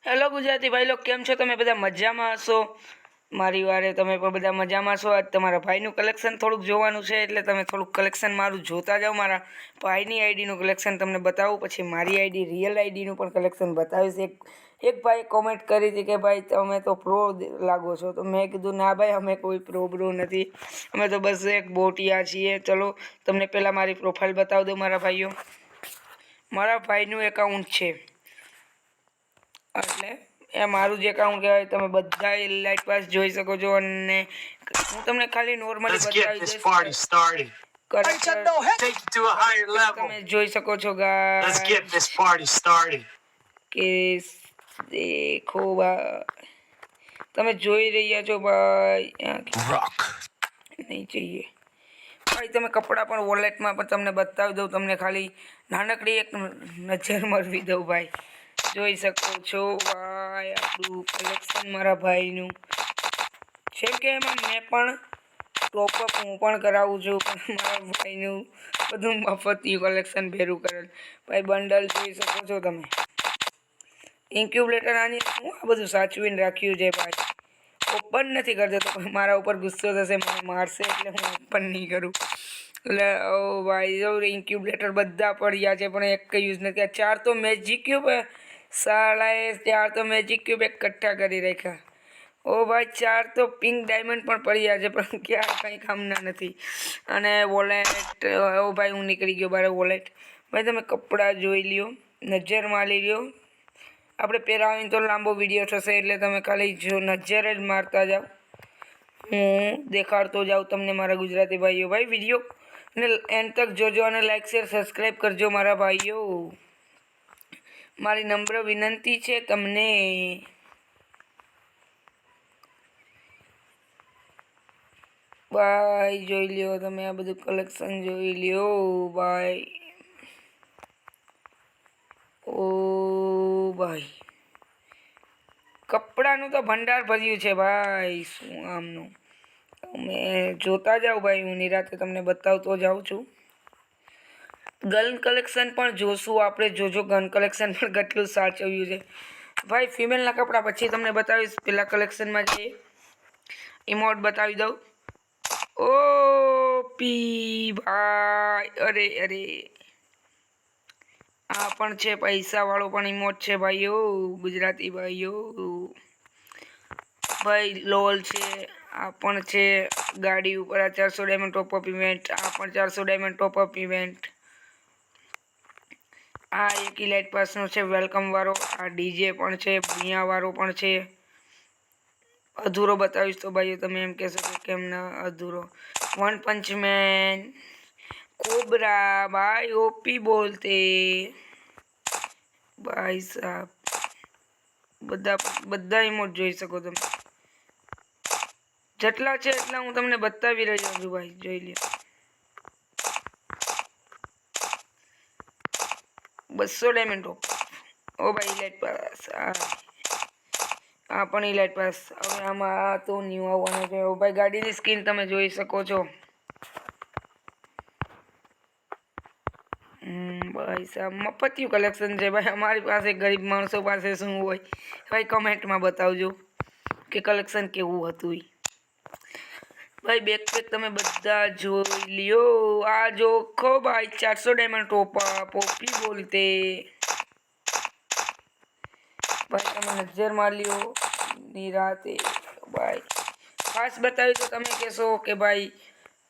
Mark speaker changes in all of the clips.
Speaker 1: Hello Gujarati ભાઈ લોકો, કેમ છો તમે? બધા મજામાં હશો? મારી વારે તમે પણ બધા મજામાં છો. આજ તમારા ભાઈનું કલેક્શન થોડુંક જોવાનું છે, એટલે તમે થોડુંક કલેક્શન મારું જોતા જાઓ. મારા ભાઈની આઈડીનું કલેક્શન તમને બતાવું, પછી મારી આઈડી રિયલ આઈડીનું પણ કલેક્શન બતાવીશ. એક ભાઈ કોમેન્ટ કરી હતી કે ભાઈ તમે તો પ્રો લાગો છો, તો મેં કીધું ના ભાઈ, અમે કોઈ પ્રો નથી, અમે તો બસ એક બોટિયા છીએ. ચલો તમને પહેલાં મારી પ્રોફાઇલ બતાવી દઉં. મારા ભાઈઓ, મારા ભાઈનું એકાઉન્ટ છે, એટલે એ મારું જે એકાઉન્ટ કહેવાય. તમે બધા લાઈટ પાસ જોઈ શકો છો, અને હું તમને ખાલી નોર્મલી બતાવી દઈશ. તમે જોઈ શકો છો કે દેખો ભાઈ, તમે જોઈ રહ્યા છો ભાઈ. નહીં જોઈએ ભાઈ, તમે કપડાં પણ વોલેટમાં પણ તમને બતાવી દઉં. તમને ખાલી નાનકડી એક નજર મરવી દઉં ભાઈ. જોઈ શકો છો ભાઈ, આપણું કલેક્શન મારા ભાઈનું છે કે એમાં મેં પણ ટોપઅપ હું પણ કરાવું છું, પણ મારા ભાઈનું બધું મફતિયું કલેક્શન ભેરું કરેલ ભાઈ. બંડલ જોઈ શકો છો તમે. ઇન્ક્યુબેટર આની હું આ બધું સાચવીને રાખ્યું છે ભાઈ. ઓપન નથી કરતો તો મારા ઉપર ગુસ્સો થશે, મને મારશે, એટલે હું ઓપન નહીં કરું. એટલે ઓ ભાઈ, જો ઇન્ક્યુબેટર બધા પડ્યા છે, પણ એક યુઝ નથી. આ 4 તો મેજિક ક્યુબ, સાલાએ 4 તો મેજિક ક્યુબ એકઠા કરી રાખ્યા. ઓ ભાઈ, 4 તો પિંક ડાયમંડ પણ પડ્યા છે, પણ ક્યાં કંઈ કામના નથી. અને વોલેટ, ઓ ભાઈ હું નીકળી ગયો બારે વોલેટ. ભાઈ તમે કપડાં જોઈ લ્યો, નજર મારી લ્યો. આપણે પહેરાવીને તો લાંબો વિડીયો થશે, એટલે તમે ખાલી જો નજર જ મારતા જાઓ. હું દેખાડતો જાઉં તમને મારા ગુજરાતી ભાઈઓ. ભાઈ વિડીયો ને એન્ડ તક જોજો, અને લાઈક શેર સબસ્ક્રાઈબ કરજો મારા ભાઈઓ. મારી નમ્ર વિનંતી છે તમને. ભાઈ જોઈ લ્યો તમે, આ બધું કલેક્શન જોઈ લ્યો ભાઈ. ઓ ભાઈ, કપડાનું તો ભંડાર ભર્યું છે ભાઈ. શું આમનું તમે જોતા જાઓ ભાઈ. હું નિરાતે તમને બતાવતો જાઉં છું. ગન કલેક્શન પણ જોશું આપણે. જોજો ગન કલેક્શન પણ કેટલું સાચવ્યું છે ભાઈ. ફિમેલના કપડાં પછી તમને બતાવીશ. પેલા કલેક્શનમાં જઈએ, ઇમોટ બતાવી દઉં. ઓ પી ભાઈ, અરે અરે, આ પણ છે પૈસા વાળો પણ ઇમોટ છે ભાઈઓ, ગુજરાતી ભાઈઓ. ભાઈ લોલ છે, આ પણ છે ગાડી ઉપર. આ 400 ડાયમંડ ટોપઅપ ઇવેન્ટ. આ પણ 400 ડાયમંડ ટોપઅપ ઇવેન્ટ. આ એક ઇલાઇટ પાસનો છે વેલકમ વાળો. આ ડીજે પણ છે, ભૂયા વાળો પણ છે. અધૂરો બતાવીશ તો ભાઈઓ તમે એમ કહેશો કે કેમ ના અધૂરો. વન પંચ મેન, કોબરા ભાઈ, ઓપી બોલતે ભાઈ સાહેબ. બધા ઇમોટ જોઈ શકો તમે. જેટલા છે એટલા હું તમને બતાવી રહ્યો છું ભાઈ. જોઈ લો 200 ડાયમંડ ટોપ. ઓ ભાઈ ઇલાઇટ પાસ. આ પણ ઇલાઇટ પાસ. હવે આમાં તો ન્યૂ આવવાનું છે. ઓ ભાઈ ગાડીની સ્કીન તમે જોઈ શકો છો. ભાઈ સાહેબ મફતિયું કલેક્શન છે ભાઈ. અમારી પાસે ગરીબ માણસો પાસે શું હોય ભાઈ? કમેન્ટમાં બતાવજો કે કલેક્શન કેવું હતું ભાઈ. બેકપેક તમે બધા જોઈ લ્યો. આ જોખો ભાઈ, 400 ડાયમંડ ટોપા પોપી બોલતે ભાઈ. તમે નજર માર લ્યો નિરાતે ભાઈ. ફાસ્ટ બતાવી તો તમે કહેશો કે ભાઈ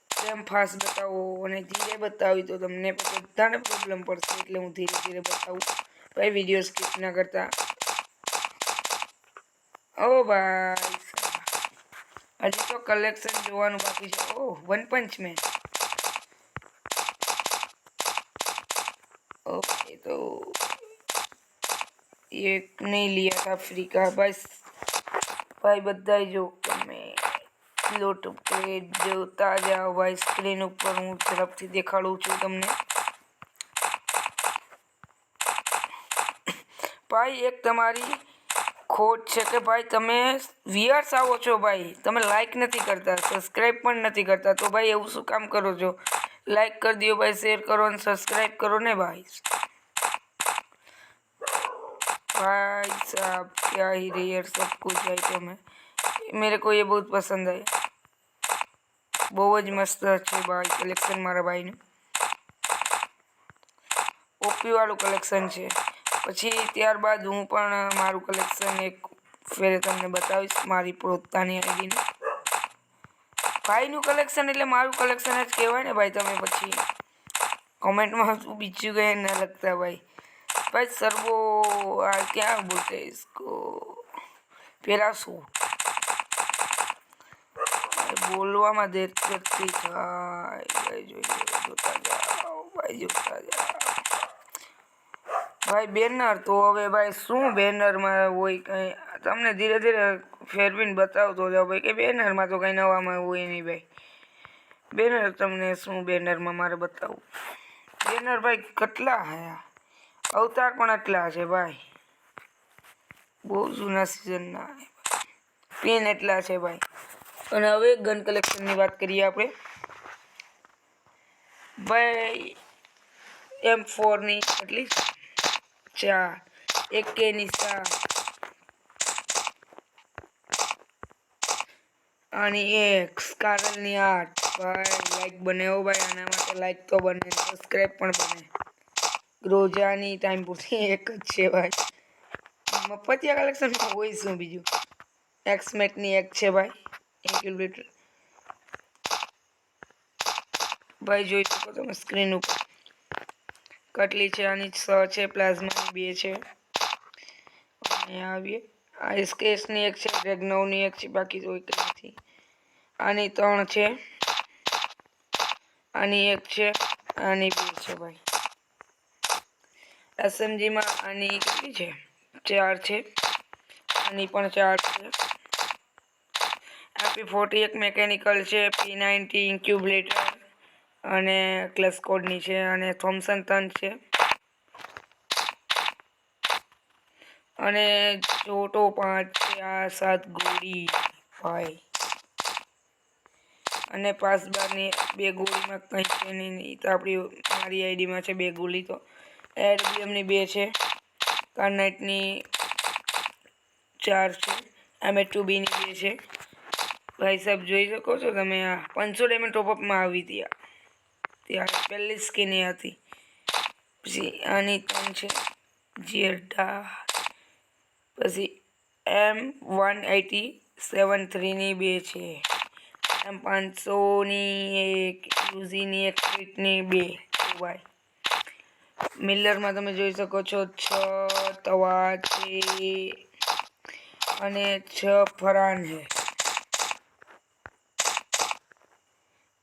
Speaker 1: કેમ ફાસ્ટ બતાવો, અને ધીરે બતાવી તો તમને બધાને પ્રોબ્લેમ પડશે, એટલે હું ધીરે ધીરે બતાવું ભાઈ. વિડીયો સ્કીપ ના કરતા. ઓ ભાઈ હજી તો કલેક્શન જોવાનું બાકી છે. ઓહ, વન પંચ મેન. ओके तो एक नहीं लिया था फ्री का बस भाई. બધા જો તમે લોટ પ્લેટ જોતા જાઓ ભાઈ. સ્ક્રીન ઉપર હું ઝડપથી દેખાડું છું તમને ભાઈ. એક તમારી ખોટ છે કે ભાઈ તમે વ્યુઅર્સ આવો છો ભાઈ, તમે લાઈક નથી કરતા, સબસ્ક્રાઈબ પણ નથી કરતા. તો ભાઈ એવું શું કામ કરો છો? લાઈક કરી દો ભાઈ, શેર કરો અને સબસ્ક્રાઈબ કરો ને ભાઈ. भाई साहब क्या ही रेयर सब कुछ आइटम है, मेरे को ये बहुत पसंद है, बहुत मस्त है भाई कलेक्शन मारा भाई ने, ओपी वालू कलेक्शन है। પછી ત્યારબાદ હું પણ મારું કલેક્શન એક ફેરે તમને બતાવીશ મારી પોતાની આઈડીનું। ભાઈનું કલેક્શન એટલે મારું કલેક્શન જ કહેવાય ને ભાઈ। તમે પછી કમેન્ટમાં શું બીજું કંઈ ના લખતા ભાઈ। भाई सर्वो क्या बोलते हैं इसको, पैरासूट बोलवा देर करती भाई जोता जाओ भाई जोता जाओ भाई। બેનર તો હવે ભાઈ શું બેનરમાં હોય કંઈ તમને ધીરે ધીરે ફેરવીને બતાવતો જાઓ ભાઈ કે બેનરમાં તો કંઈ નવામાં હોય નહીં ભાઈ। બેનર તમને શું બેનરમાં મારે બતાવું, બેનર ભાઈ કેટલા હે, અવતાર પણ એટલા છે ભાઈ, બહુ જૂના સિઝનના પેન એટલા છે ભાઈ। અને હવે ગન કલેક્શનની વાત કરીએ આપણે ભાઈ। M4ની કેટલી 4, 1Kની 7 અને 1 સ્કારલની 8 ભાઈ। લાઈક બને હો ભાઈ, આના માટે લાઈક તો બને, સબસ્ક્રાઈબ પણ બને। ગ્રોજાની ટાઈમ પૂરતી એક જ છે ભાઈ, મફતિયા કલેક્શનમાં હોય શું બીજું। એક્સમેટની એક છે ભાઈ ઇન્ક્યુબેટર ભાઈ, જોઈ શકો તમે સ્ક્રીન ઉપર કેટલી છે, આની 6 છે, પ્લાઝમાની 2 છે। અને આવીએ આ સ્કેચની એક છે, ડ્રેગનોની એક છે, બાકી કોઈ કંઈ નથી। આની 3 છે, આની 1 છે, આની 2 છે ભાઈ। એસએમજીમાં આની કેટલી છે, 4 છે, આની પણ 4 છે। MP41 મેકેનિકલ છે, P90 ઇન્ક્યુબેટર અને ક્લચ કોડની છે, અને થોમ્સન 3 છે, અને ચોટો 5 છે, આ 7 ગોળી ભાઈ। અને 5/12ની 2 ગોળીમાં કંઈ છે નહીં, તો આપણી મારી આઈડીમાં છે 2 ગોળી। તો એડબ્લ્યુએમની 2 છે, કાર્નાઇટની 4 છે, M2Bની 2 છે ભાઈ સાહેબ। જોઈ શકો છો તમે, આ 500 ડાયમંડ ટોપઅપમાં આવી હતી, ત્યારે પહેલી સ્કીન હતી। પછી આની 3 છે જીએડા, પછી M187-3ની 2 છે, M500ની 1, યુઝીની 1, ફિટની 2 ભાઈ। મિલરમાં તમે જોઈ શકો છો 6 તવા છે અને 6 ફરાન છે,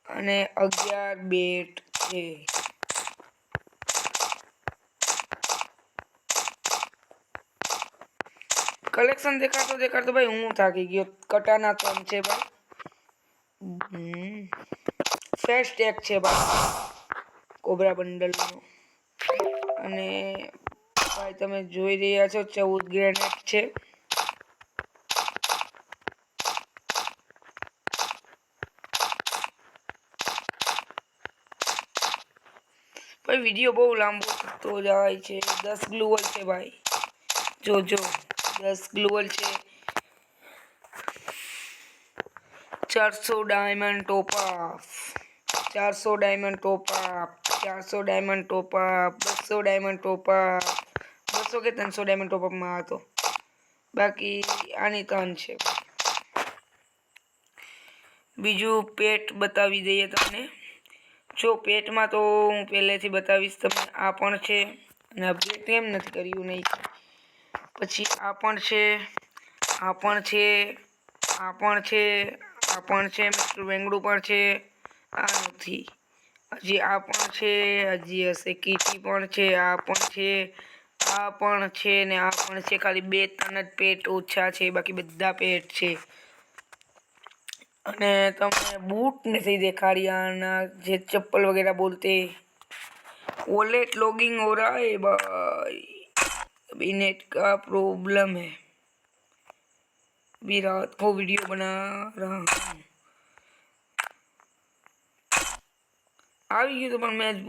Speaker 1: અને 11 બેટ છે। કલેક્શન દેખાડતો ભાઈ હું થાકી ગયો। કટાના 3 છે ભાઈ, ફેસ્ટ એક છે ભાઈ કોબરા બંડલનો, અને ભાઈ તમે જોઈ રહ્યા છો 14 ગ્રેનેડ છે। ભાઈ વિડીયો બહુ લાંબો થતો જાય છે। 10 ગ્લુઅલ છે ભાઈ, જોજો 10 ગ્લુઅલ છે। 400 ડાયમંડ ટોપ અપ, 400 ડાયમંડ ટોપ અપ, 400 ડાયમંડ ટોપ અપ, 200 ડાયમંડ ટોપ અપ, 200 કે 300 ડાયમંડ ટોપ અપમાં હતો। બાકી આની 3 છે। બીજું પેટ બતાવી દઈએ તમને। જો પેટમાં તો હું પહેલેથી બતાવીશ તમને, આ પણ છે, અને અપડેટ કેમ નથી કર્યું નહીં। પછી આ પણ છે, આ પણ છે, આ પણ છે, આ પણ છે, મિસ્ટર વેંગડું પણ છે, આ નથી, હજી આ પણ છે, હજી હશે કીટી પણ છે, આ પણ છે, આ પણ છે, ને આ પણ છે। ખાલી 2-3 જ પેટ ઓછા છે, બાકી બધા પેટ છે। અને તમને બૂટ નથી દેખાડ્યા, જે चप्पल वगैरह बोलते वॉलेट लॉगिंग हो रहा है भाई, अभी नेट का प्रॉब्लम है, अभी रात को वीडियो बना रहा हूँ। આવી ગયું તો પણ મેં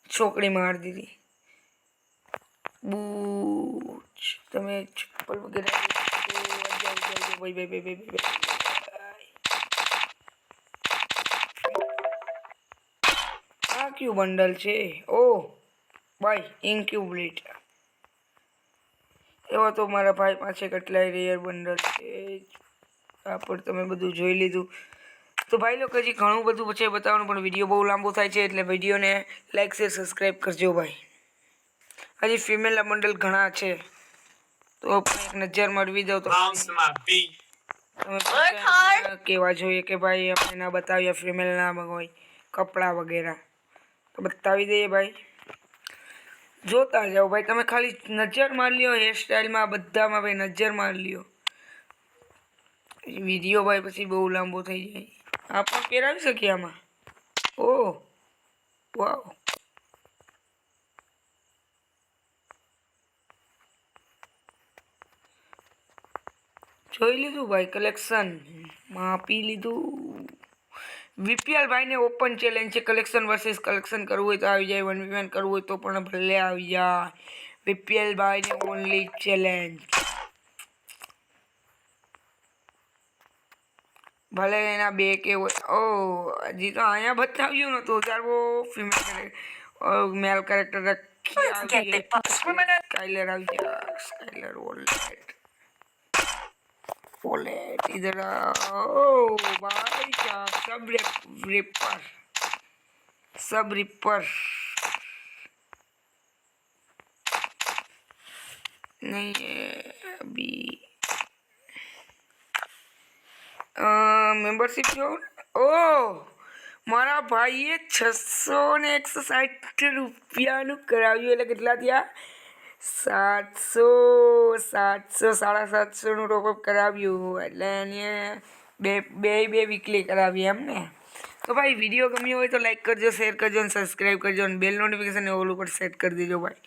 Speaker 1: છોકરી મારી દીધી। બૂચ તમે ચપ્પલ વગેરે આ ક્યુ બંડલ છે? ઓ ભાઈ ઇન્ક્યુબલેટ. એવો તો મારા ભાઈ પાસે કેટલાય રેયર બંડલ છે. આ પણ તમે બધું જોઈ લીધું. તો ભાઈ લોકો હજી ઘણું બધું છે બતાવવાનું, પણ વિડીયો બહુ લાંબો થાય છે, એટલે વિડીયોને લાઈક શેર સબસ્ક્રાઈબ કરજો ભાઈ. હજી ફિમેલના બંડલ ઘણા છે, તો આપણે એક નજર મારવી દો તો તમે કેવા જોઈએ કે ભાઈ આપણે ના બતાવીએ ફિમેલના હોય કપડાં વગેરે, તો બતાવી દઈએ ભાઈ. જોતા જાઓ ભાઈ, તમે ખાલી નજર મારી લ્યો હેરસ્ટાઈલમાં બધામાં ભાઈ, નજર મારી લ્યો. વિડીયો ભાઈ પછી બહુ લાંબો થઈ જાય. આ પણ પહેરાવી શકીએ આમાં. ઓહ વાવ, જોઈ લીધું ભાઈ, કલેક્શન માપી લીધું. વીપીએલ ભાઈને ઓપન ચેલેન્જ છે, કલેક્શન વર્સિસ કલેક્શન કરવું હોય તો આવી જાય, 1v1 કરવું હોય તો પણ ભલે આવી જાય. વીપીએલ ભાઈને ઓનલી ચેલેન્જ, ભલે એના બે કે હોય. ઓ હજી તો અહીંયા બતાવ્યું નતું, ચાલો ફિમેલ મેલ કેરેક્ટર સ્કાયલર આવી ગયા. સ્કાયલર वॉलेट इधर ओ भाई क्या सब रिपर नहीं है अभी. मेंबरशिप जो ओ મારા ભાઈએ 661 રૂપિયાનું કરાવ્યું, એટલે કેટલા થયા? 700 નું ટોપઅપ કરાવ્યું, એટલે એને બે વીકલી કરાવી એમ ને. તો ભાઈ વિડીયો ગમ્યો હોય તો લાઈક કરજો, શેર કરજો અને સબસ્ક્રાઈબ કરજો, અને બેલ નોટિફિકેશન ઓલ ઉપર સેટ કરી દેજો ભાઈ.